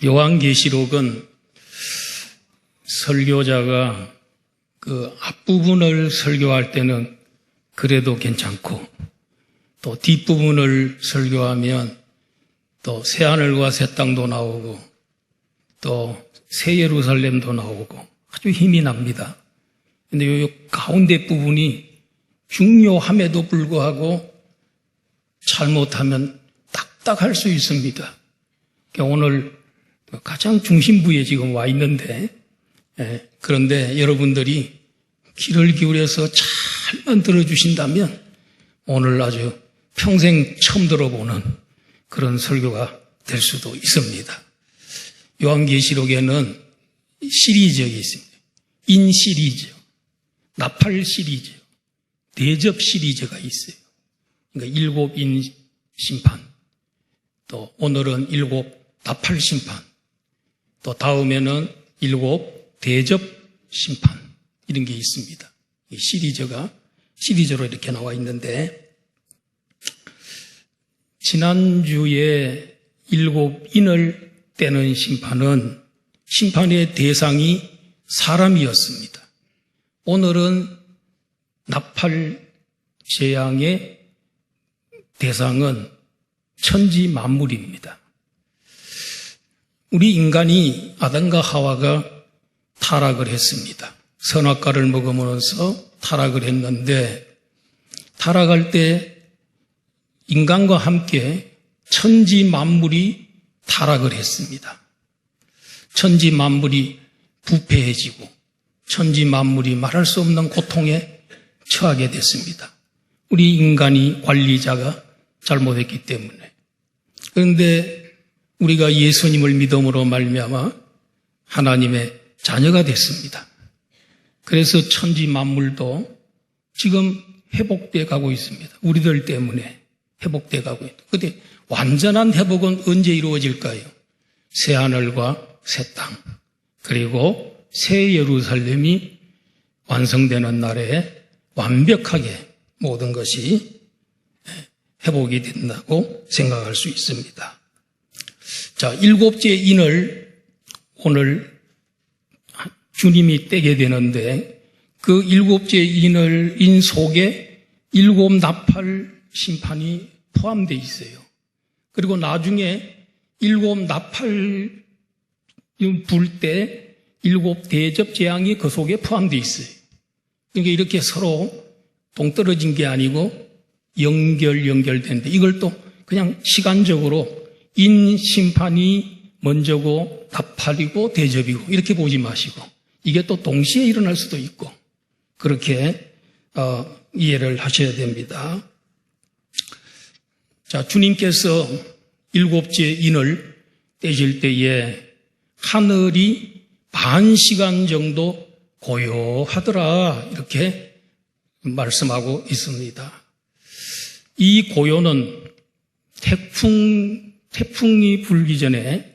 요한계시록은 설교자가 그 앞부분을 설교할 때는 그래도 괜찮고 또 뒷부분을 설교하면 또 새하늘과 새 땅도 나오고 또 새 예루살렘도 나오고 아주 힘이 납니다. 근데 요 가운데 부분이 중요함에도 불구하고 잘못하면 딱딱할 수 있습니다. 오늘 가장 중심부에 지금 와 있는데, 그런데 여러분들이 귀를 기울여서 잘만 들어주신다면 오늘 아주 평생 처음 들어보는 그런 설교가 될 수도 있습니다. 요한계시록에는 시리즈가 있습니다. 인 시리즈, 나팔 시리즈, 대접 시리즈가 있어요. 그러니까 7인 심판, 또 오늘은 7 나팔 심판, 또 다음에는 7 대접 심판, 이런 게 있습니다. 이 시리즈가 시리즈로 이렇게 나와 있는데, 지난주에 7인을 떼는 심판은 심판의 대상이 사람이었습니다. 오늘은 나팔 재앙의 대상은 천지 만물입니다. 우리 인간이 아담과 하와가 타락을 했습니다. 선악과를 먹으면서 타락을 했는데, 타락할 때 인간과 함께 천지 만물이 타락을 했습니다. 천지 만물이 부패해지고 천지 만물이 말할 수 없는 고통에 처하게 됐습니다. 우리 인간이 관리자가 잘못했기 때문에. 그런데 우리가 예수님을 믿음으로 말미암아 하나님의 자녀가 됐습니다. 그래서 천지 만물도 지금 회복돼 가고 있습니다. 우리들 때문에 회복돼 가고 있다. 그런데 완전한 회복은 언제 이루어질까요? 새하늘과 새 땅, 그리고 새 예루살렘이 완성되는 날에 완벽하게 모든 것이 회복이 된다고 생각할 수 있습니다. 자, 7째 인을 오늘 주님이 떼게 되는데, 그 7째 인 속에 7 나팔 심판이 포함되어 있어요. 그리고 나중에 7 나팔 불 때 7 대접 재앙이 그 속에 포함되어 있어요. 그러니까 이렇게 서로 동떨어진 게 아니고 연결되는데, 이걸 또 그냥 시간적으로 인 심판이 먼저고 나팔이고 대접이고 이렇게 보지 마시고, 이게 또 동시에 일어날 수도 있고 그렇게 이해를 하셔야 됩니다. 자, 주님께서 7째 인을 떼실 때에 하늘이 반 시간 정도 고요하더라, 이렇게 말씀하고 있습니다. 이 고요는 태풍이 불기 전에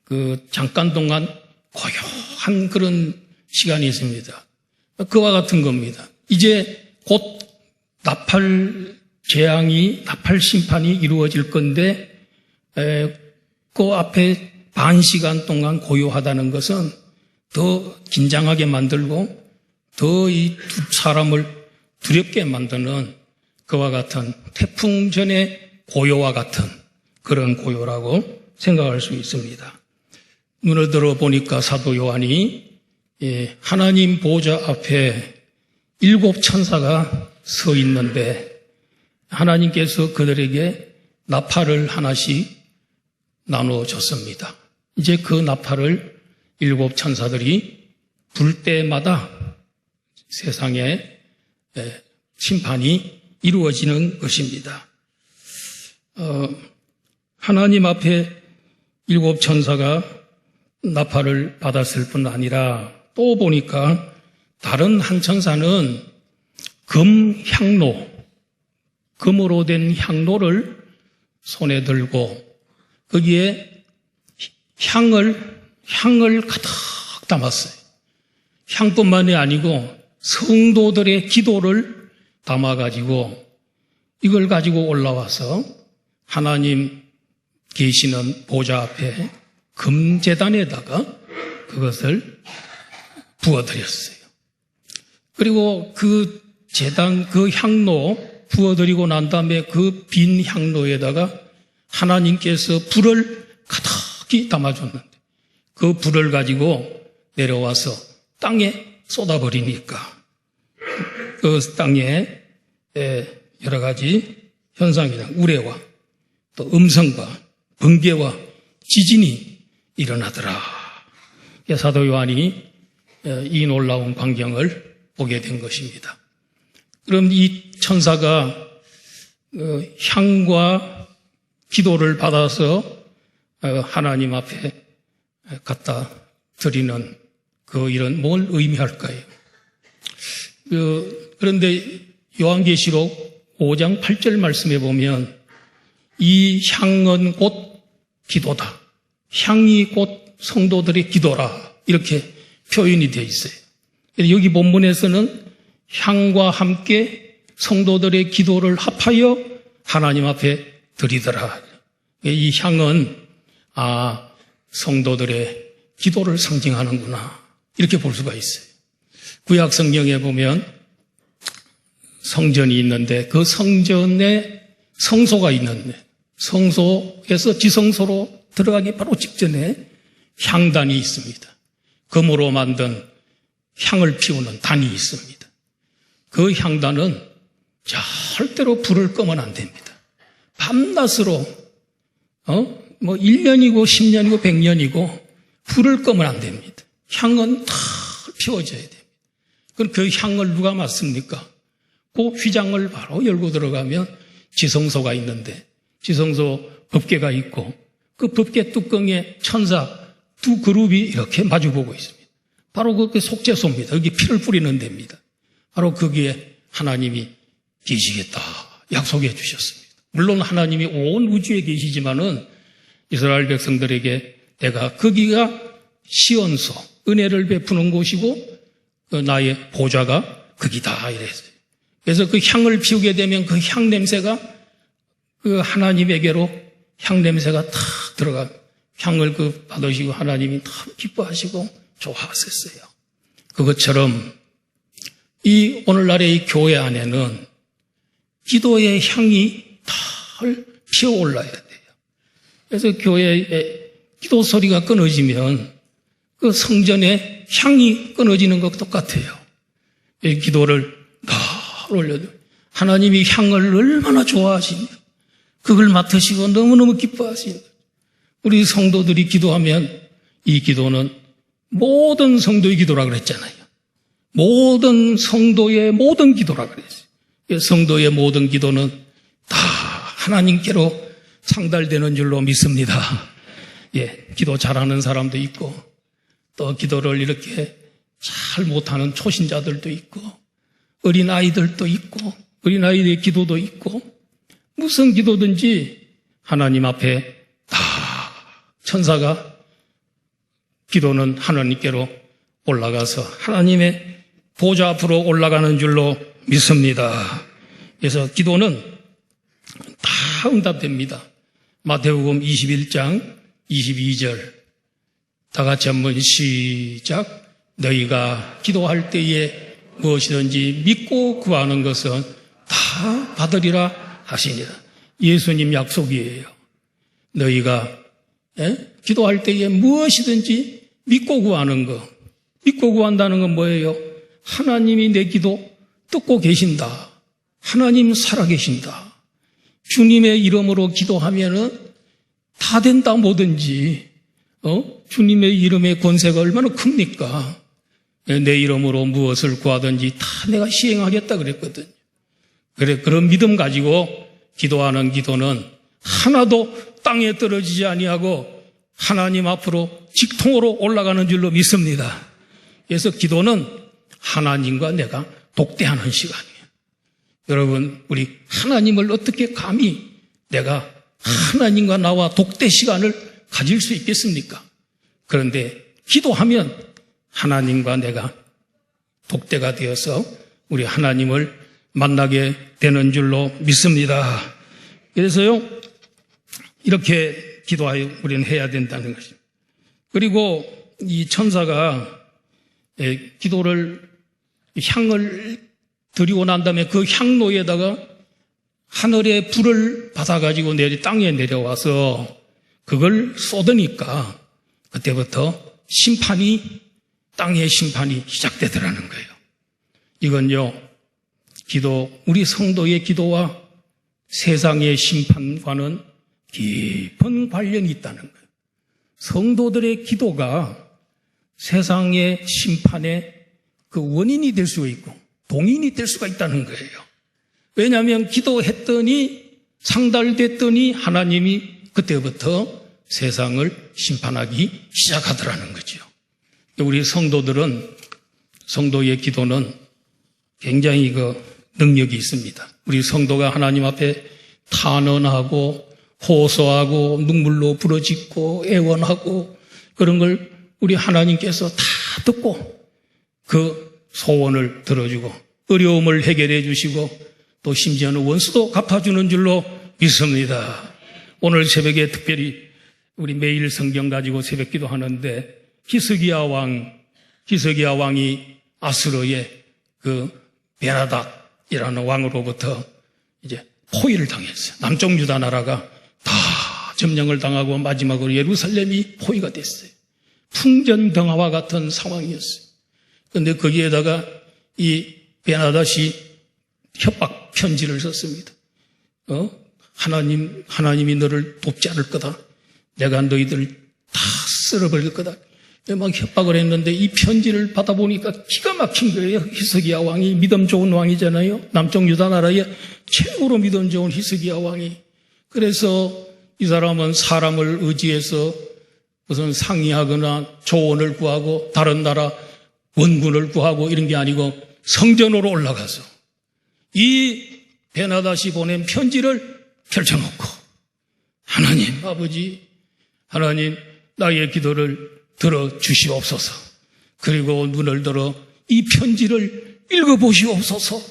그 잠깐 동안 고요한 그런 시간이 있습니다. 그와 같은 겁니다. 이제 곧 나팔 심판이 이루어질 건데, 그 앞에 반 시간 동안 고요하다는 것은 더 긴장하게 만들고 더 이 사람을 두렵게 만드는 그와 같은 태풍 전의 고요와 같은 그런 고요라고 생각할 수 있습니다. 눈을 들어 보니까 사도 요한이 하나님 보좌 앞에 7 천사가 서 있는데, 하나님께서 그들에게 나팔을 하나씩 나눠줬습니다. 이제 그 나팔을 7 천사들이 불 때마다 세상에 심판이 이루어지는 것입니다. 하나님 앞에 7 천사가 나팔을 받았을 뿐 아니라 또 보니까 다른 한 천사는 금으로 된 향로를 손에 들고 거기에 향을 가득 담았어요. 향뿐만이 아니고 성도들의 기도를 담아가지고 이걸 가지고 올라와서 하나님 계시는 보좌 앞에 금제단에다가 그것을 부어드렸어요. 그리고 그 제단, 그 향로 부어드리고 난 다음에 그 빈 향로에다가 하나님께서 불을 가득히 담아줬는데 그 불을 가지고 내려와서 땅에 쏟아버리니까 그 땅에 여러 가지 현상이나 우레와 또 음성과 번개와 지진이 일어나더라. 사도 요한이 이 놀라운 광경을 보게 된 것입니다. 그럼 이 천사가 향과 기도를 받아서 하나님 앞에 갖다 드리는 그 일은 뭘 의미할까요? 그런데 요한계시록 5장 8절 말씀에 보면 이 향은 곧 기도다. 향이 곧 성도들의 기도라. 이렇게 표현이 되어 있어요. 여기 본문에서는 향과 함께 성도들의 기도를 합하여 하나님 앞에 드리더라. 이 향은 성도들의 기도를 상징하는구나. 이렇게 볼 수가 있어요. 구약 성경에 보면 성전이 있는데 그 성전에 성소가 있는데 성소에서 지성소로 들어가기 바로 직전에 향단이 있습니다. 금으로 만든 향을 피우는 단이 있습니다. 그 향단은 절대로 불을 끄면 안 됩니다. 밤낮으로 1년이고 10년이고 100년이고 불을 끄면 안 됩니다. 향은 다 피워져야 됩니다. 그럼 그 향을 누가 맡습니까? 그 휘장을 바로 열고 들어가면 지성소가 있는데 지성소 법궤가 있고 그 법궤 뚜껑에 천사 두 그룹이 이렇게 마주보고 있습니다. 바로 그 속죄소입니다. 여기 피를 뿌리는 데입니다. 바로 거기에 하나님이 계시겠다 약속해 주셨습니다. 물론 하나님이 온 우주에 계시지만은 이스라엘 백성들에게 내가 거기가 시온소, 은혜를 베푸는 곳이고 나의 보좌가 거기다 이랬어요. 그래서 그 향을 피우게 되면 그 향 냄새가 그 하나님에게로 향 냄새가 탁 들어가 향을 받으시고 하나님이 참 기뻐하시고 좋아하셨어요. 그것처럼 이 오늘날의 이 교회 안에는 기도의 향이 달 피어올라야 돼요. 그래서 교회에 기도 소리가 끊어지면 그 성전에 향이 끊어지는 것과 똑같아요. 이 기도를 다 올려도 하나님이 향을 얼마나 좋아하시냐. 그걸 맡으시고 너무너무 기뻐하시냐. 우리 성도들이 기도하면 이 기도는 모든 성도의 기도라 그랬잖아요. 모든 성도의 모든 기도라 그랬어요. 성도의 모든 기도는 다 하나님께로 상달되는 줄로 믿습니다. 기도 잘하는 사람도 있고 또 기도를 이렇게 잘 못하는 초신자들도 있고 어린아이들도 있고 어린아이들의 기도도 있고 무슨 기도든지 하나님 앞에 다 천사가 기도는 하나님께로 올라가서 하나님의 보좌 앞으로 올라가는 줄로 믿습니다. 그래서 기도는 다 응답됩니다. 마태복음 21장 22절 다 같이 한번 시작. 너희가 기도할 때에 무엇이든지 믿고 구하는 것은 다 받으리라 하시니라. 예수님 약속이에요. 너희가 기도할 때에 무엇이든지 믿고 구하는 거. 믿고 구한다는 건 뭐예요? 하나님이 내 기도 듣고 계신다. 하나님 살아계신다. 주님의 이름으로 기도하면은 다 된다 뭐든지. 주님의 이름의 권세가 얼마나 큽니까? 내 이름으로 무엇을 구하든지 다 내가 시행하겠다 그랬거든요. 그래, 그런 믿음 가지고 기도하는 기도는 하나도 땅에 떨어지지 아니하고 하나님 앞으로 직통으로 올라가는 줄로 믿습니다. 그래서 기도는 하나님과 내가 독대하는 시간이에요. 여러분, 우리 하나님을 어떻게 감히 내가 하나님과 나와 독대 시간을 가질 수 있겠습니까? 그런데 기도하면 하나님과 내가 독대가 되어서 우리 하나님을 만나게 되는 줄로 믿습니다. 그래서요, 이렇게 기도하여 우리는 해야 된다는 것입니다. 그리고 이 천사가 기도를 향을 드리고 난 다음에 그 향로에다가 하늘의 불을 받아가지고 땅에 내려와서 그걸 쏟으니까 그때부터 땅의 심판이 시작되더라는 거예요. 이건요, 우리 성도의 기도와 세상의 심판과는 깊은 관련이 있다는 거예요. 성도들의 기도가 세상의 심판의 그 원인이 될 수가 있고 동인이 될 수가 있다는 거예요. 왜냐하면 기도했더니 상달됐더니 하나님이 그때부터 세상을 심판하기 시작하더라는 거죠. 우리 성도의 기도는 굉장히 능력이 있습니다. 우리 성도가 하나님 앞에 탄원하고 호소하고 눈물로 부르짖고 애원하고 그런 걸 우리 하나님께서 다 듣고 그 소원을 들어주고 어려움을 해결해 주시고 또 심지어는 원수도 갚아주는 줄로 믿습니다. 오늘 새벽에 특별히 우리 매일 성경 가지고 새벽 기도하는데 히스기야 왕이 아수르의 베나닥이라는 왕으로부터 이제 포위를 당했어요. 남쪽 유다 나라가 다 점령을 당하고 마지막으로 예루살렘이 포위가 됐어요. 풍전등화와 같은 상황이었어요. 그런데 거기에다가 이 베나닥이 협박 편지를 썼습니다. 하나님이 너를 돕지 않을 거다. 내가 너희들을 다 쓸어버릴 거다. 막 협박을 했는데 이 편지를 받아보니까 기가 막힌 거예요. 히스기야 왕이 믿음 좋은 왕이잖아요. 남쪽 유다 나라의 최고로 믿음 좋은 히스기야 왕이. 그래서 이 사람은 사람을 의지해서 무슨 상의하거나 조언을 구하고 다른 나라 원군을 구하고 이런 게 아니고 성전으로 올라가서 이 베나닥이 보낸 편지를 펼쳐놓고 하나님 아버지, 하나님 나의 기도를 들어주시옵소서. 그리고 눈을 들어 이 편지를 읽어보시옵소서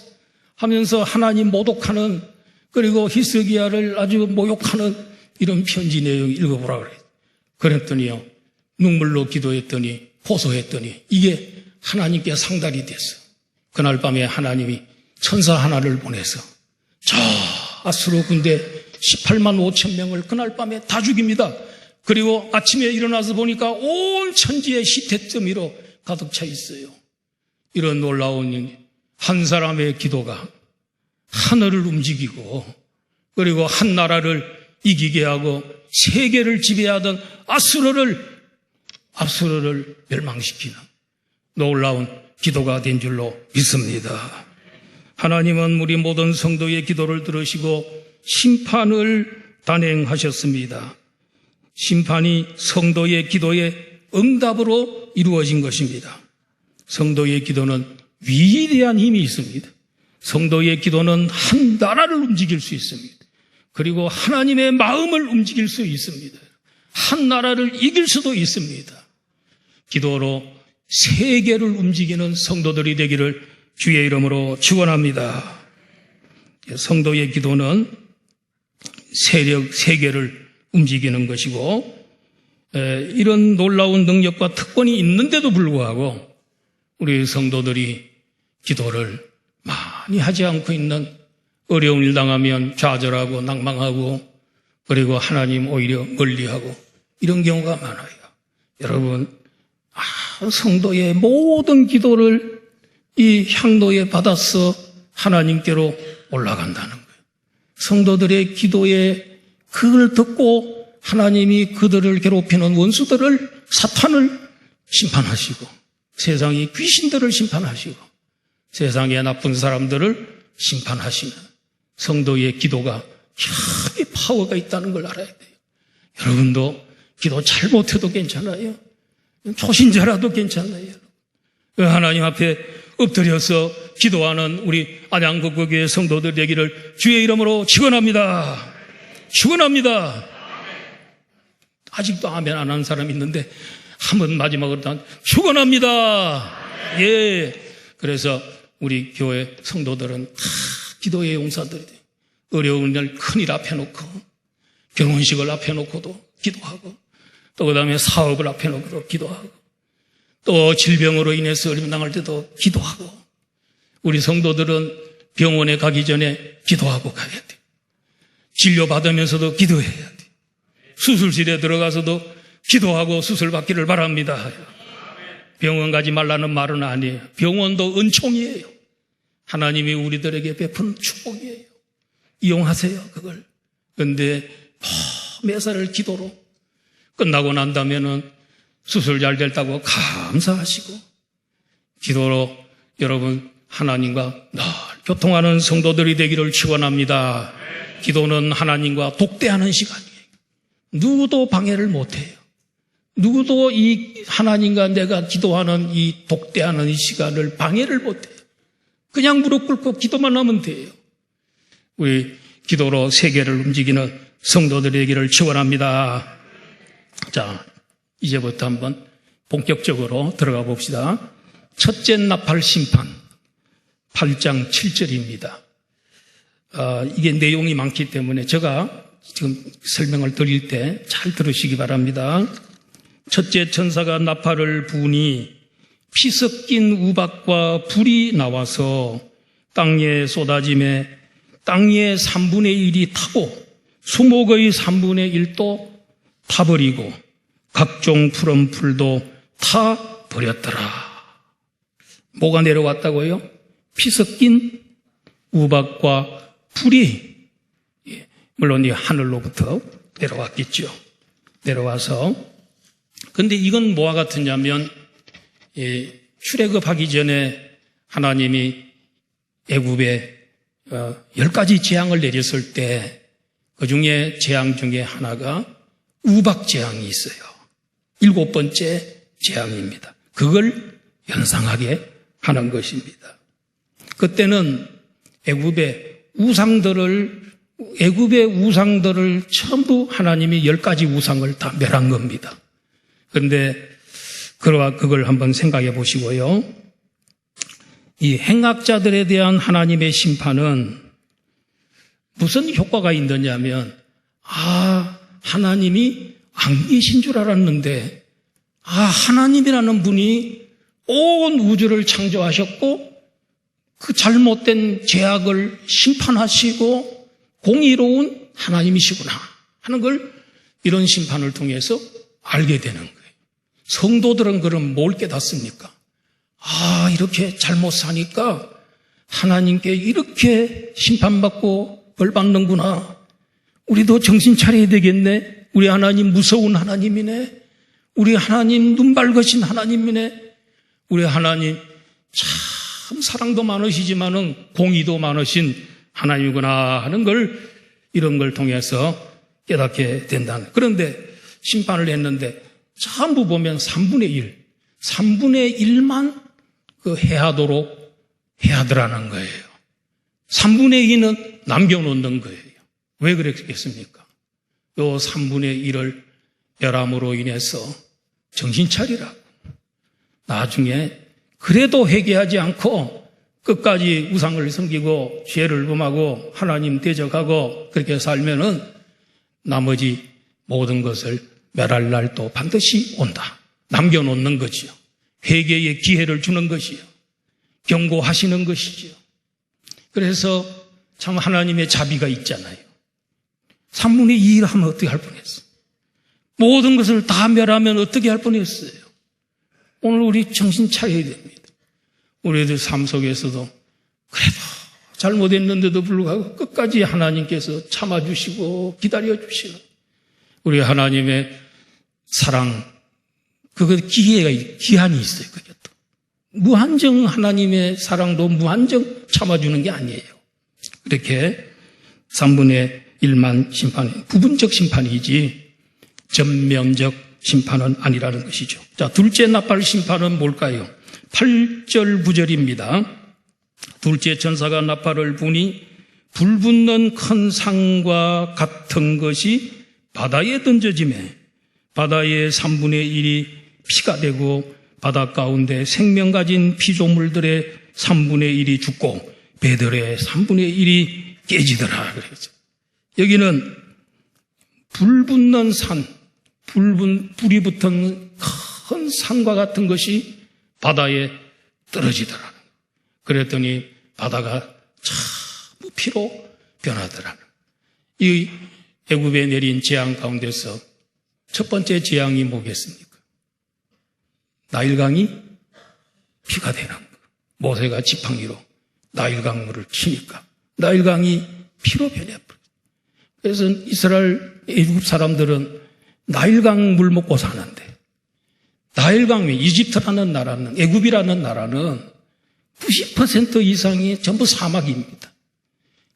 하면서 하나님 모독하는, 그리고 히스기야를 아주 모욕하는 이런 편지 내용 읽어보라 그래요. 그랬더니요, 눈물로 기도했더니 호소했더니 이게 하나님께 상달이 됐어요. 그날 밤에 하나님이 천사 하나를 보내서 저 아수르 군대 18만 5천 명을 그날 밤에 다 죽입니다. 그리고 아침에 일어나서 보니까 온 천지에 시태점이로 가득 차 있어요. 이런 놀라운 한 사람의 기도가 하늘을 움직이고 그리고 한 나라를 이기게 하고 세계를 지배하던 아수르를 멸망시키는 놀라운 기도가 된 줄로 믿습니다. 하나님은 우리 모든 성도의 기도를 들으시고 심판을 단행하셨습니다. 심판이 성도의 기도의 응답으로 이루어진 것입니다. 성도의 기도는 위대한 힘이 있습니다. 성도의 기도는 한 나라를 움직일 수 있습니다. 그리고 하나님의 마음을 움직일 수 있습니다. 한 나라를 이길 수도 있습니다. 기도로 세계를 움직이는 성도들이 되기를 주의 이름으로 축원합니다. 성도의 기도는 세계를 움직이는 것이고, 이런 놀라운 능력과 특권이 있는데도 불구하고 우리 성도들이 기도를 많이 하지 않고 있는, 어려운 일 당하면 좌절하고 낭망하고 그리고 하나님 오히려 멀리하고 이런 경우가 많아요. 여러분, 성도의 모든 기도를 이 향로에 받아서 하나님께로 올라간다는 거예요. 성도들의 기도에 그걸 듣고 하나님이 그들을 괴롭히는 원수들을, 사탄을 심판하시고 세상의 귀신들을 심판하시고 세상의 나쁜 사람들을 심판하시는 성도의 기도가 이 파워가 있다는 걸 알아야 돼요. 여러분도 기도 잘못해도 괜찮아요. 초신자라도 괜찮아요. 하나님 앞에 엎드려서 기도하는 우리 안양국교회 성도들 되기를 주의 이름으로 축원합니다. 축원합니다. 아직도 아멘 안 하는 사람이 있는데 한번 마지막으로 축원합니다. 예. 그래서 우리 교회 성도들은 기도의 용사들이 돼요. 어려운 날 큰일 앞에 놓고 결혼식을 앞에 놓고도 기도하고 또 그 다음에 사업을 앞에 놓고도 기도하고, 또 질병으로 인해서 어려움 당할 때도 기도하고, 우리 성도들은 병원에 가기 전에 기도하고 가야 돼. 진료받으면서도 기도해야 돼. 수술실에 들어가서도 기도하고 수술 받기를 바랍니다. 병원 가지 말라는 말은 아니에요. 병원도 은총이에요. 하나님이 우리들에게 베푼 축복이에요. 이용하세요, 그걸. 그런데 매사를 기도로 끝나고 난다면은 수술 잘 됐다고 감사하시고, 기도로 여러분 하나님과 늘 교통하는 성도들이 되기를 축원합니다. 기도는 하나님과 독대하는 시간이에요. 누구도 방해를 못해요. 누구도 이 하나님과 내가 기도하는 이 독대하는 이 시간을 방해를 못해요. 그냥 무릎 꿇고 기도만 하면 돼요. 우리 기도로 세계를 움직이는 성도들이 되기를 축원합니다. 자, 이제부터 한번 본격적으로 들어가 봅시다. 첫째 나팔 심판 8장 7절입니다. 이게 내용이 많기 때문에 제가 지금 설명을 드릴 때 잘 들으시기 바랍니다. 첫째 천사가 나팔을 부으니 피 섞인 우박과 불이 나와서 땅에 쏟아짐에 땅의 3분의 1이 타고 수목의 3분의 1도 타버리고 각종 푸른 풀도 타버렸더라. 뭐가 내려왔다고요? 피 섞인 우박과 불이, 물론 이 하늘로부터 내려왔겠죠. 내려와서, 근데 이건 뭐와 같으냐면, 출애굽하기 전에 하나님이 애굽에 10가지 재앙을 내렸을 때 그 중에 재앙 중에 하나가 우박 재앙이 있어요. 7번째 재앙입니다. 그걸 연상하게 하는 것입니다. 그때는 애굽의 우상들을 전부 하나님이 10가지 우상을 다 멸한 겁니다. 그런데 그걸 한번 생각해 보시고요. 이 행악자들에 대한 하나님의 심판은 무슨 효과가 있느냐면, 하나님이 안 계신 줄 알았는데, 하나님이라는 분이 온 우주를 창조하셨고 그 잘못된 죄악을 심판하시고 공의로운 하나님이시구나 하는 걸 이런 심판을 통해서 알게 되는 거예요. 성도들은 그럼 뭘 깨닫습니까? 이렇게 잘못 사니까 하나님께 이렇게 심판받고 벌 받는구나. 우리도 정신 차려야 되겠네. 우리 하나님 무서운 하나님이네. 우리 하나님 눈 밝으신 하나님이네. 우리 하나님 참 사랑도 많으시지만은 공의도 많으신 하나님이구나 하는 걸, 이런 걸 통해서 깨닫게 된다는. 그런데 심판을 했는데 전부 보면 3분의 1만 그 해하도록 해하더라는 거예요. 3분의 2는 남겨놓는 거예요. 왜 그랬겠습니까? 요 3분의 1을 멸함으로 인해서 정신 차리라고. 나중에 그래도 회개하지 않고 끝까지 우상을 섬기고 죄를 범하고 하나님 대적하고 그렇게 살면은 나머지 모든 것을 멸할 날도 반드시 온다. 남겨놓는 거지요. 회개의 기회를 주는 것이요. 경고하시는 것이지요. 그래서 참 하나님의 자비가 있잖아요. 3분의 2를 하면 어떻게 할 뻔했어요? 모든 것을 다 멸하면 어떻게 할 뻔했어요? 오늘 우리 정신 차려야 됩니다. 우리들 삶 속에서도 그래도 잘못했는데도 불구하고 끝까지 하나님께서 참아주시고 기다려주시는 우리 하나님의 사랑, 그거 기한이 있어요. 그게 또 무한정 하나님의 사랑도 무한정 참아주는 게 아니에요. 이렇게 3분의 1만 심판이 부분적 심판이지 전면적 심판은 아니라는 것이죠. 자, 둘째 나팔 심판은 뭘까요? 8절 9절입니다. 둘째 천사가 나팔을 부니 불붙는 큰 상과 같은 것이 바다에 던져지매 바다의 3분의 1이 피가 되고 바다 가운데 생명 가진 피조물들의 3분의 1이 죽고 배들의 3분의 1이 깨지더라. 그래서 여기는 불붙는 산, 불이 붙은 큰 산과 같은 것이 바다에 떨어지더라는 거예요. 그랬더니 바다가 전부 피로 변하더라는 거예요. 이 애굽에 내린 재앙 가운데서 첫 번째 재앙이 뭐겠습니까? 나일강이 피가 되는 거예요. 모세가 지팡이로 나일강 물을 치니까 나일강이 피로 변해버려요. 그래서 이스라엘 애굽 사람들은 나일강 물 먹고 사는데, 나일강이 이집트라는 나라는, 애굽이라는 나라는 90% 이상이 전부 사막입니다.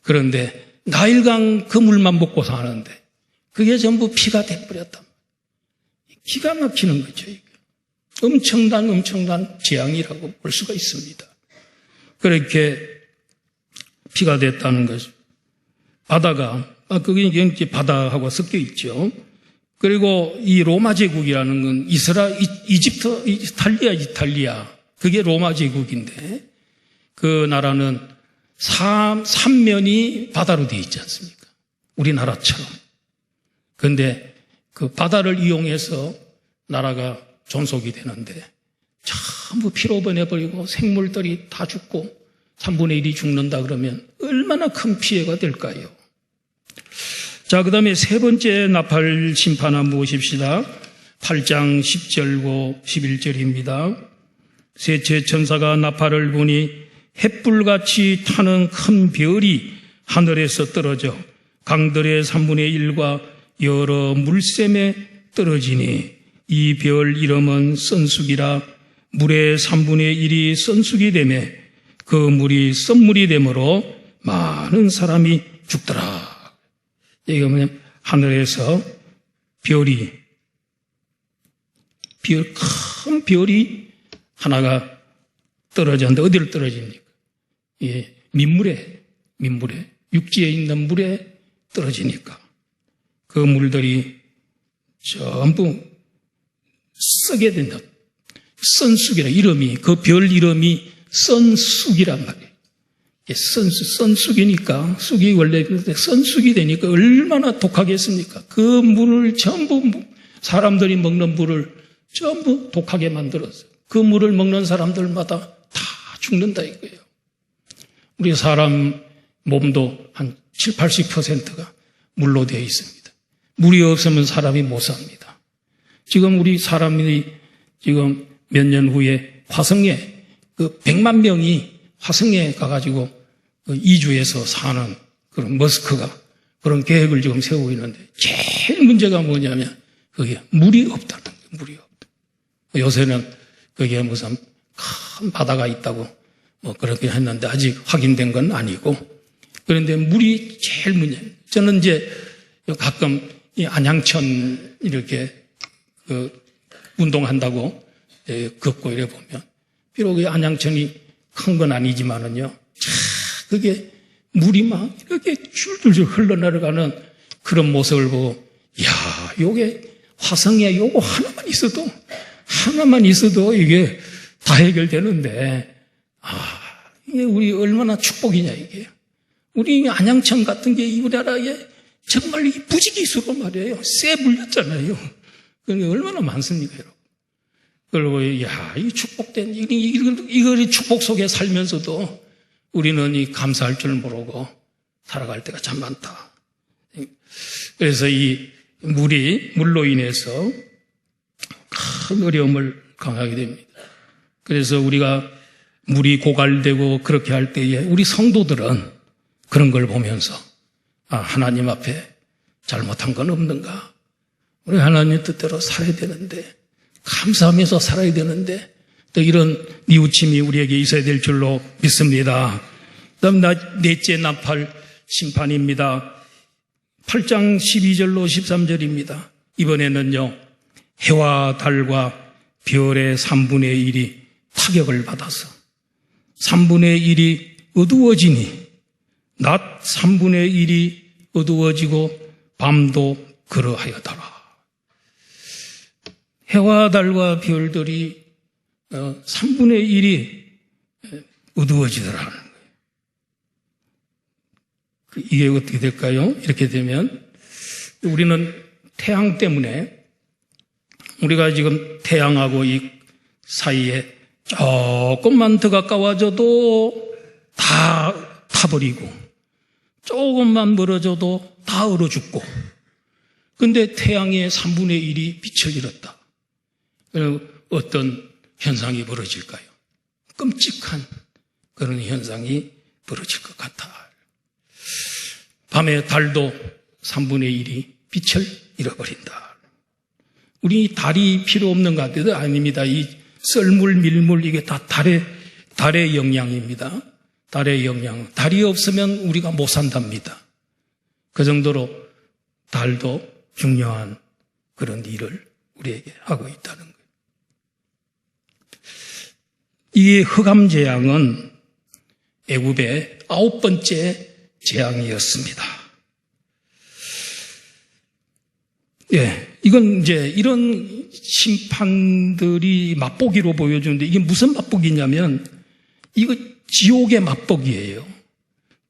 그런데 나일강 그 물만 먹고 사는데 그게 전부 피가 돼버렸단 말이에요. 기가 막히는 거죠. 이게. 엄청난 재앙이라고 볼 수가 있습니다. 그렇게 피가 됐다는 거죠. 바다가, 그게 이제 바다하고 섞여 있죠. 그리고 이 로마 제국이라는 건 이집트, 이탈리아, 그게 로마 제국인데 그 나라는 삼면이 바다로 되어 있지 않습니까? 우리나라처럼. 그런데 그 바다를 이용해서 나라가 존속이 되는데 전부 피로 변해버리고 생물들이 다 죽고 3분의 1이 죽는다 그러면 얼마나 큰 피해가 될까요? 자, 그 다음에 세 번째 나팔 심판은 무엇입시다? 8장 10절고 11절입니다. 셋째 천사가 나팔을 부니 햇불같이 타는 큰 별이 하늘에서 떨어져 강들의 3분의 1과 여러 물샘에 떨어지니 이 별 이름은 선수기라. 물의 3분의 1이 선수기 되매 그 물이 썸물이 되므로 많은 사람이 죽더라. 이게 뭐냐면 하늘에서 큰 별이 하나가 떨어졌는데 어디를 떨어집니까? 예, 민물에 육지에 있는 물에 떨어지니까 그 물들이 전부 썩게 된다. 선숙이라 이름이, 그 별 이름이 선숙이란 말이에요. 선숙이니까, 쑥이 원래 선숙이 되니까 얼마나 독하겠습니까? 그 물을 전부 사람들이 먹는 물을 전부 독하게 만들었어요. 그 물을 먹는 사람들마다 다 죽는다 이거예요. 우리 사람 몸도 한 7, 80%가 물로 되어 있습니다. 물이 없으면 사람이 못 삽니다. 지금 우리 사람이 지금 몇 년 후에 화성에 100만 명이 화성에 가가지고 이주해서 사는 그런 머스크가 그런 계획을 지금 세우고 있는데 제일 문제가 뭐냐면 그게 물이 없다는 거예요. 물이 없다. 요새는 그게 무슨 큰 바다가 있다고 그렇게 했는데 아직 확인된 건 아니고 그런데 물이 제일 문제예요. 저는 이제 가끔 이 안양천 이렇게 운동한다고 걷고 이래 보면 비록 이 안양천이 큰 건 아니지만은요, 그게 물이 막 이렇게 줄줄줄 흘러내려가는 그런 모습을 보고, 야, 요게 화성에 요거 하나만 있어도 이게 다 해결되는데, 이게 우리 얼마나 축복이냐, 이게. 우리 안양천 같은 게 이 우리나라에 정말 부지기수로 말이에요. 쇠 물렸잖아요. 그게 얼마나 많습니까, 여러분. 그리고, 야, 이 축복된, 이거 축복 속에 살면서도 우리는 이 감사할 줄 모르고 살아갈 때가 참 많다. 그래서 이 물로 인해서 큰 어려움을 강하게 됩니다. 그래서 우리가 물이 고갈되고 그렇게 할 때에 우리 성도들은 그런 걸 보면서, 하나님 앞에 잘못한 건 없는가? 우리 하나님 뜻대로 살아야 되는데, 감사하면서 살아야 되는데 또 이런 뉘우침이 우리에게 있어야 될 줄로 믿습니다. 그다음 넷째 나팔 심판입니다. 8장 12절로 13절입니다. 이번에는요, 해와 달과 별의 3분의 1이 타격을 받아서 3분의 1이 어두워지니 낮 3분의 1이 어두워지고 밤도 그러하여더라. 해와 달과 별들이 3분의 1이 어두워지더라는 거예요. 이게 어떻게 될까요? 이렇게 되면 우리는 태양 때문에 우리가 지금 태양하고 이 사이에 조금만 더 가까워져도 다 타버리고, 조금만 멀어져도 다 얼어 죽고, 근데 태양의 3분의 1이 빛을 잃었다. 그럼 어떤 현상이 벌어질까요? 끔찍한 그런 현상이 벌어질 것 같아. 밤에 달도 3분의 1이 빛을 잃어버린다. 우리 달이 필요 없는 것 같아도 아닙니다. 이 썰물, 밀물, 이게 다 달의 영향입니다. 달의 영향. 달이 없으면 우리가 못 산답니다. 그 정도로 달도 중요한 그런 일을 우리에게 하고 있다는 거예요. 이 흑암재앙은 애굽의 9번째 재앙이었습니다. 예, 이건 이제 이런 심판들이 맛보기로 보여주는데 이게 무슨 맛보기냐면 이거 지옥의 맛보기예요.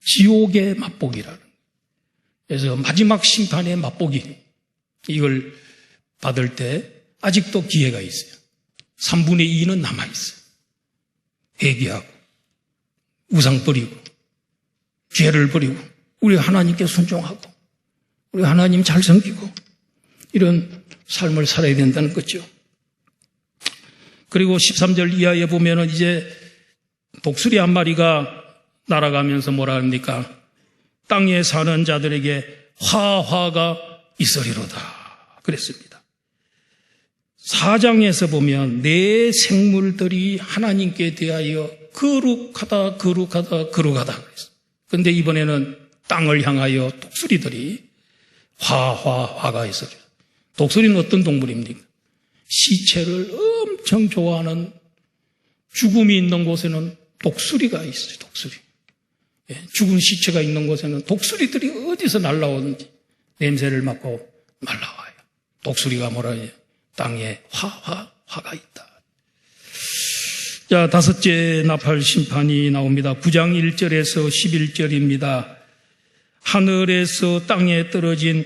지옥의 맛보기라는 거예요. 그래서 마지막 심판의 맛보기, 이걸 받을 때 아직도 기회가 있어요. 3분의 2는 남아있어요. 회개하고 우상 버리고 죄를 버리고 우리 하나님께 순종하고 우리 하나님 잘 섬기고 이런 삶을 살아야 된다는 거죠. 그리고 13절 이하에 보면은 이제 독수리 한 마리가 날아가면서 뭐라 합니까? 땅에 사는 자들에게 화가 있으리로다 그랬습니다. 4장에서 보면 내 생물들이 하나님께 대하여 거룩하다 그랬어요. 그런데 이번에는 땅을 향하여 독수리들이 화가 있으리로다. 독수리는 어떤 동물입니까? 시체를 엄청 좋아하는, 죽음이 있는 곳에는 독수리가 있어요. 독수리. 죽은 시체가 있는 곳에는 독수리들이 어디서 날라오는지 냄새를 맡고 날라와요. 독수리가 뭐라 해요? 땅에 화가 있다. 자, 5째 나팔 심판이 나옵니다. 9장 1절에서 11절입니다. 하늘에서 땅에 떨어진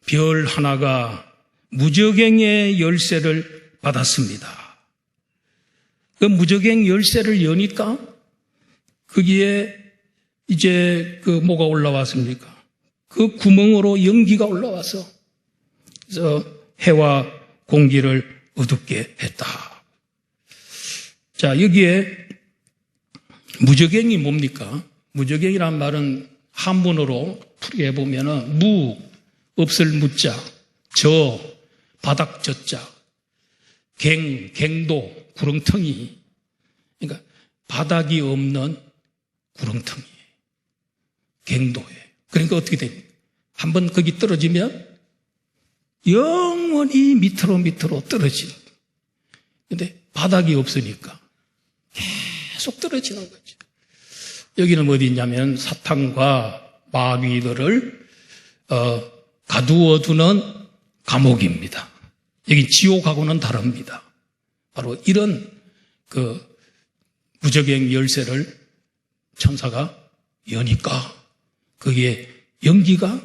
별 하나가 무저갱의 열쇠를 받았습니다. 그 무저갱 열쇠를 여니까 거기에 이제 그 뭐가 올라왔습니까? 그 구멍으로 연기가 올라와서 그래서 해와 공기를 어둡게 했다. 자, 여기에 무저갱이 뭡니까? 무저갱이란 말은 한문으로 풀이해 보면은 없을 무자, 바닥 저자, 갱도, 구렁텅이. 그러니까 바닥이 없는 구렁텅이. 갱도예요. 그러니까 어떻게 됩니까? 한번 거기 떨어지면 영원히 밑으로 떨어지는. 근데 바닥이 없으니까 계속 떨어지는 거죠. 여기는 어디 있냐면 사탄과 마귀들을 가두어두는 감옥입니다. 여기 지옥하고는 다릅니다. 바로 이런 그 무저갱 열쇠를 천사가 여니까 거기에 연기가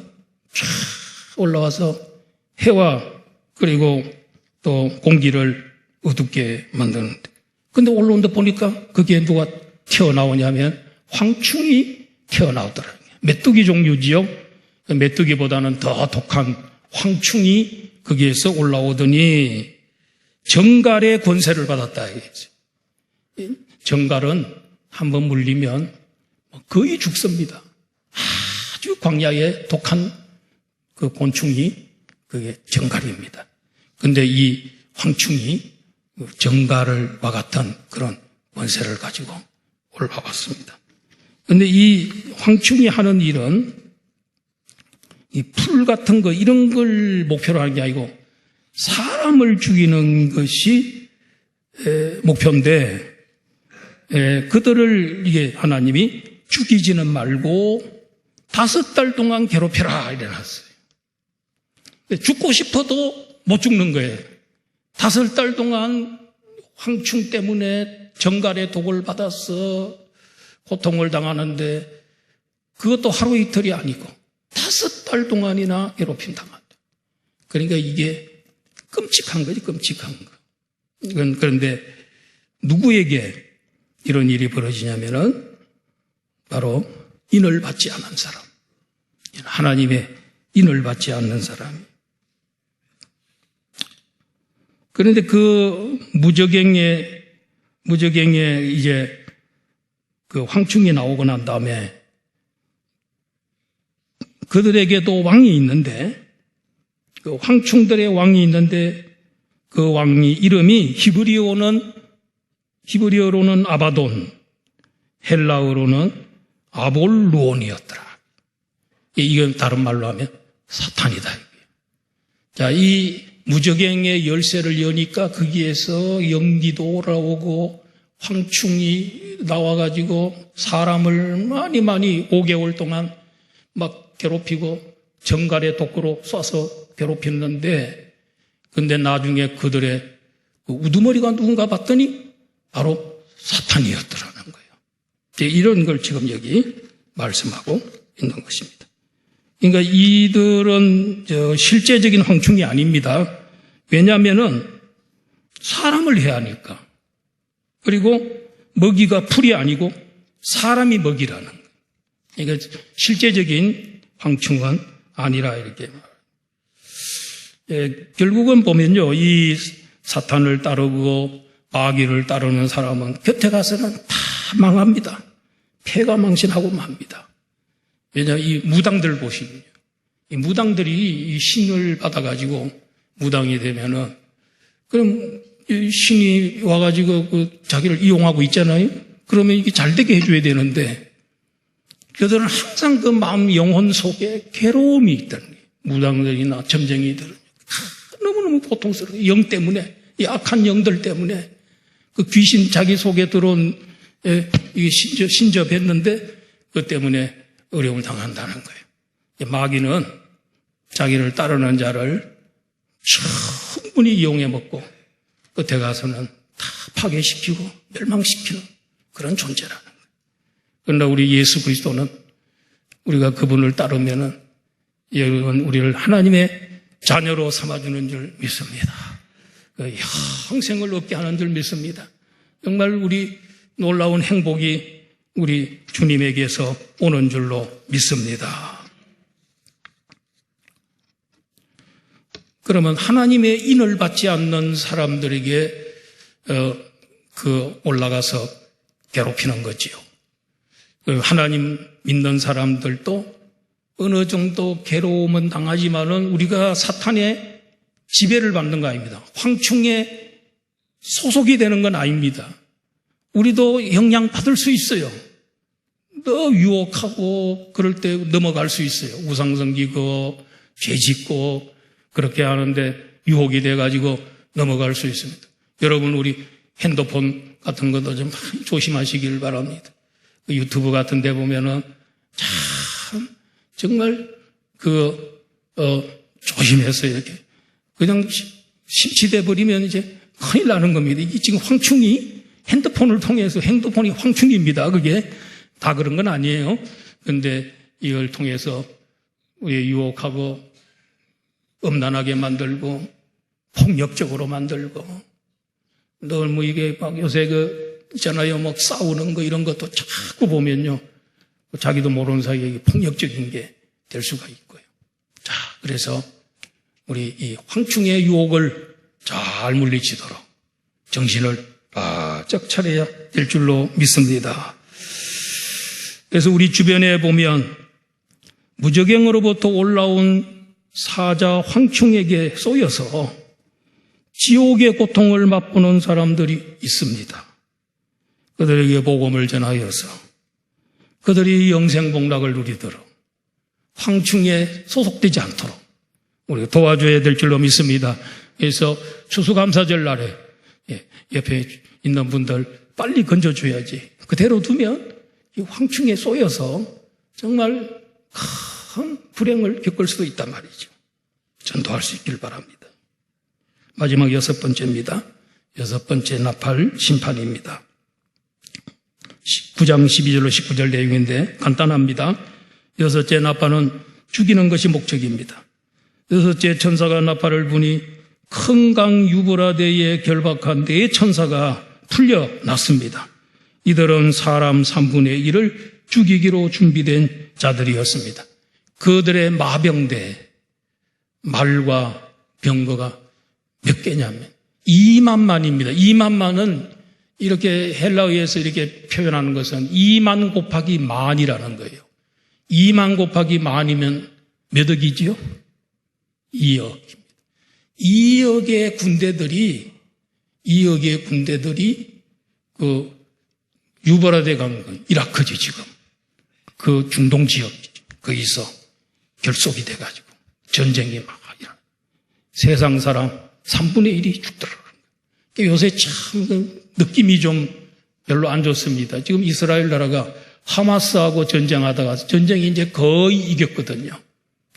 쫙 올라와서 해와 그리고 또 공기를 어둡게 만드는데, 근데 올라오는데 보니까 거기에 누가 튀어나오냐면 황충이 튀어나오더라고요. 메뚜기 종류지요. 메뚜기보다는 더 독한 황충이 거기에서 올라오더니 정갈의 권세를 받았다 이거죠. 정갈은 한번 물리면 거의 죽습니다. 아주 광야에 독한 그 곤충이 그게 정갈입니다. 근데 이 황충이 정갈과 같은 그런 권세를 가지고 올라왔습니다. 근데 이 황충이 하는 일은 이 풀 같은 거 이런 걸 목표로 하는 게 아니고 사람을 죽이는 것이 목표인데 그들을 이게 하나님이 죽이지는 말고 5달 동안 괴롭혀라 이래놨어요. 죽고 싶어도 못 죽는 거예요. 5달 동안 황충 때문에 정갈의 독을 받아서 고통을 당하는데 그것도 하루 이틀이 아니고 5달 동안이나 괴롭힘 당한다. 그러니까 이게 끔찍한 거지, 끔찍한 거. 그런데 누구에게 이런 일이 벌어지냐면은 바로 인을 받지 않은 사람. 하나님의 인을 받지 않는 사람이. 그런데 그 무저갱에 이제 그 황충이 나오고 난 다음에 그들에게도 왕이 있는데 그 황충들의 왕이 있는데 그 왕이 이름이 히브리어로는 아바돈, 헬라어로는 아볼루온이었더라. 이건 다른 말로 하면 사탄이다. 자, 이 무저갱의 열쇠를 여니까 거기에서 연기도 올라오고 황충이 나와가지고 사람을 많이 5개월 동안 막 괴롭히고 정갈의 도구로 쏴서 괴롭혔는데 근데 나중에 그들의 우두머리가 누군가 봤더니 바로 사탄이었더라는 거예요. 이런 걸 지금 여기 말씀하고 있는 것입니다. 그러니까 이들은 실제적인 황충이 아닙니다. 왜냐하면은 사람을 해야 하니까. 그리고 먹이가 풀이 아니고 사람이 먹이라는 거예요. 그러니까 실제적인 황충은 아니라 이렇게. 결국은 보면요, 이 사탄을 따르고 마귀를 따르는 사람은 곁에 가서는 다 망합니다. 패가망신하고 맙니다. 왜냐하면 이 무당들 보시면요. 이 무당들이 이 신을 받아가지고 무당이 되면은 그럼 이 신이 와가지고 그 자기를 이용하고 있잖아요. 그러면 이게 잘 되게 해줘야 되는데 그들은 항상 그 마음 영혼 속에 괴로움이 있다는 거예요. 무당들이나 점쟁이들은 너무너무 고통스러워요. 영 때문에, 이 악한 영들 때문에 그 귀신 자기 속에 들어온 이게 신접했는데 그 때문에 어려움을 당한다는 거예요. 마귀는 자기를 따르는 자를 충분히 이용해 먹고 끝에 가서는 다 파괴시키고 멸망시키는 그런 존재라는 거예요. 그러나 우리 예수 그리스도는 우리가 그분을 따르면은 여러분 우리를 하나님의 자녀로 삼아주는 줄 믿습니다. 영생을 얻게 하는 줄 믿습니다. 정말 우리 놀라운 행복이 우리 주님에게서 오는 줄로 믿습니다. 그러면 하나님의 인을 받지 않는 사람들에게 올라가서 괴롭히는 거지요. 하나님 믿는 사람들도 어느 정도 괴로움은 당하지만은 우리가 사탄의 지배를 받는 거 아닙니다. 황충에 소속이 되는 건 아닙니다. 우리도 영향 받을 수 있어요. 너 유혹하고 그럴 때 넘어갈 수 있어요. 우상 섬기고 죄 짓고 그렇게 하는데 유혹이 돼가지고 넘어갈 수 있습니다. 여러분 우리 핸드폰 같은 것도 좀 조심하시길 바랍니다. 유튜브 같은 데 보면은 참 정말 조심해서 이렇게 그냥 심취돼 버리면 이제 큰일 나는 겁니다. 이게 지금 황충이 핸드폰을 통해서 핸드폰이 황충입니다. 그게 다 그런 건 아니에요. 그런데 이걸 통해서 우리 유혹하고 음란하게 만들고 폭력적으로 만들고 늘 뭐 이게 막 요새 있잖아요. 막 싸우는 거 이런 것도 자꾸 보면요. 자기도 모르는 사이에 폭력적인 게 될 수가 있고요. 자, 그래서 우리 이 황충의 유혹을 잘 물리치도록 정신을 바짝 차려야 될 줄로 믿습니다. 그래서 우리 주변에 보면 무저갱으로부터 올라온 사자 황충에게 쏘여서 지옥의 고통을 맛보는 사람들이 있습니다. 그들에게 복음을 전하여서 그들이 영생복락을 누리도록 황충에 소속되지 않도록 우리가 도와줘야 될 줄로 믿습니다. 그래서 추수감사절 날에 옆에 있는 분들 빨리 건져줘야지. 그대로 두면 이 황충에 쏘여서 정말 큰 불행을 겪을 수도 있단 말이죠. 전도할 수 있길 바랍니다. 마지막 6번째입니다. 6번째 나팔 심판입니다. 9장 12절로 19절 내용인데 간단합니다. 6째 나팔은 죽이는 것이 목적입니다. 6째 천사가 나팔을 부니 큰 강 유브라데에 결박한 네 천사가 풀려났습니다. 이들은 사람 3분의 1을 죽이기로 준비된 자들이었습니다. 그들의 마병대, 말과 병거가 몇 개냐면 2만만입니다. 2만만은 이렇게 헬라어에서 이렇게 표현하는 것은 2만 곱하기 만이라는 거예요. 2만 곱하기 만이면 몇 억이지요? 2억입니다. 2억의 군대들이 그 유브라데 강, 이라크지 지금. 그 중동 지역, 거기서 결속이 돼가지고 전쟁이 막 일어나. 세상 사람 3분의 1이 죽더라고요. 요새 참 느낌이 좀 별로 안 좋습니다. 지금 이스라엘 나라가 하마스하고 전쟁하다가 전쟁이 이제 거의 이겼거든요.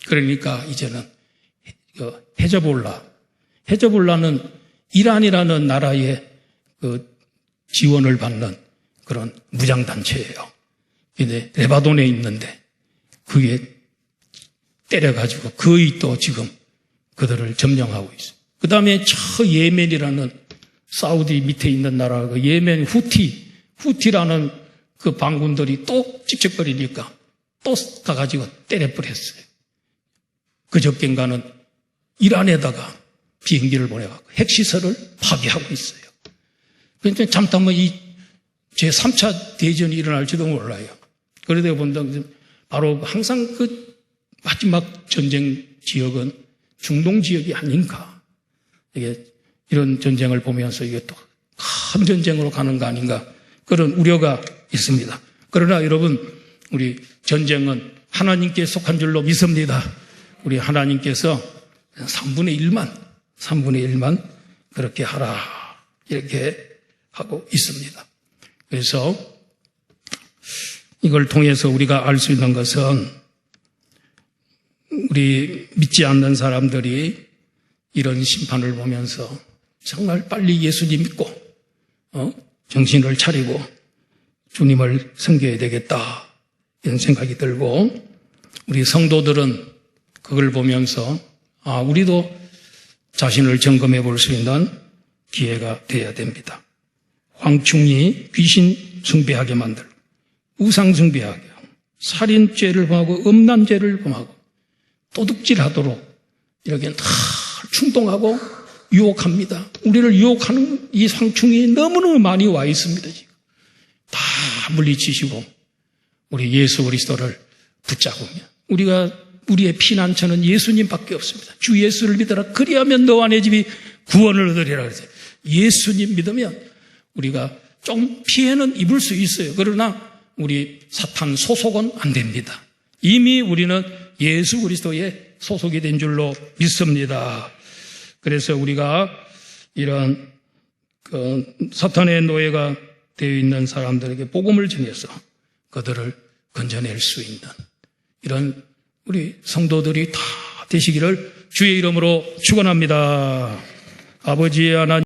그러니까 이제는 헤즈볼라는 이란이라는 나라의 그 지원을 받는 그런 무장단체예요. 근데 레바논에 있는데 그게 때려가지고 거의 또 지금 그들을 점령하고 있어요. 그 다음에 저 예멘이라는 사우디 밑에 있는 나라, 그 예멘 후티라는 그 반군들이 또 찍찍거리니까 또 가가지고 때려버렸어요. 그저께인가는 이란에다가 비행기를 보내갖고 핵시설을 파괴하고 있어요. 그러니까 잠깐만 이 제3차 대전이 일어날지도 몰라요. 그러다 본다 바로 항상 그 마지막 전쟁 지역은 중동 지역이 아닌가. 이게 이런 전쟁을 보면서 이게 또 큰 전쟁으로 가는 거 아닌가. 그런 우려가 있습니다. 그러나 여러분, 우리 전쟁은 하나님께 속한 줄로 믿습니다. 우리 하나님께서 3분의 1만 그렇게 하라. 이렇게 하고 있습니다. 그래서 이걸 통해서 우리가 알 수 있는 것은 우리 믿지 않는 사람들이 이런 심판을 보면서 정말 빨리 예수님 믿고 정신을 차리고 주님을 섬겨야 되겠다 이런 생각이 들고 우리 성도들은 그걸 보면서 우리도 자신을 점검해 볼 수 있는 기회가 되어야 됩니다. 황충이 귀신 숭배하게 만들고 우상 숭배하게 하고 살인죄를 범하고 음란죄를 범하고 도둑질하도록 이렇게 다 충동하고 유혹합니다. 우리를 유혹하는 이 상충이 너무너무 많이 와 있습니다. 지금 다 물리치시고 우리 예수 그리스도를 붙잡으면 우리의 피난처는 예수님밖에 없습니다. 주 예수를 믿어라. 그리하면 너와 내 집이 구원을 얻으리라 그랬어요. 예수님 믿으면 우리가 좀 피해는 입을 수 있어요. 그러나 우리 사탄 소속은 안 됩니다. 이미 우리는 예수 그리스도의 소속이 된 줄로 믿습니다. 그래서 우리가 이런 사탄의 노예가 되어 있는 사람들에게 복음을 전해서 그들을 건져낼 수 있는 이런 우리 성도들이 다 되시기를 주의 이름으로 축원합니다. 아버지 하나님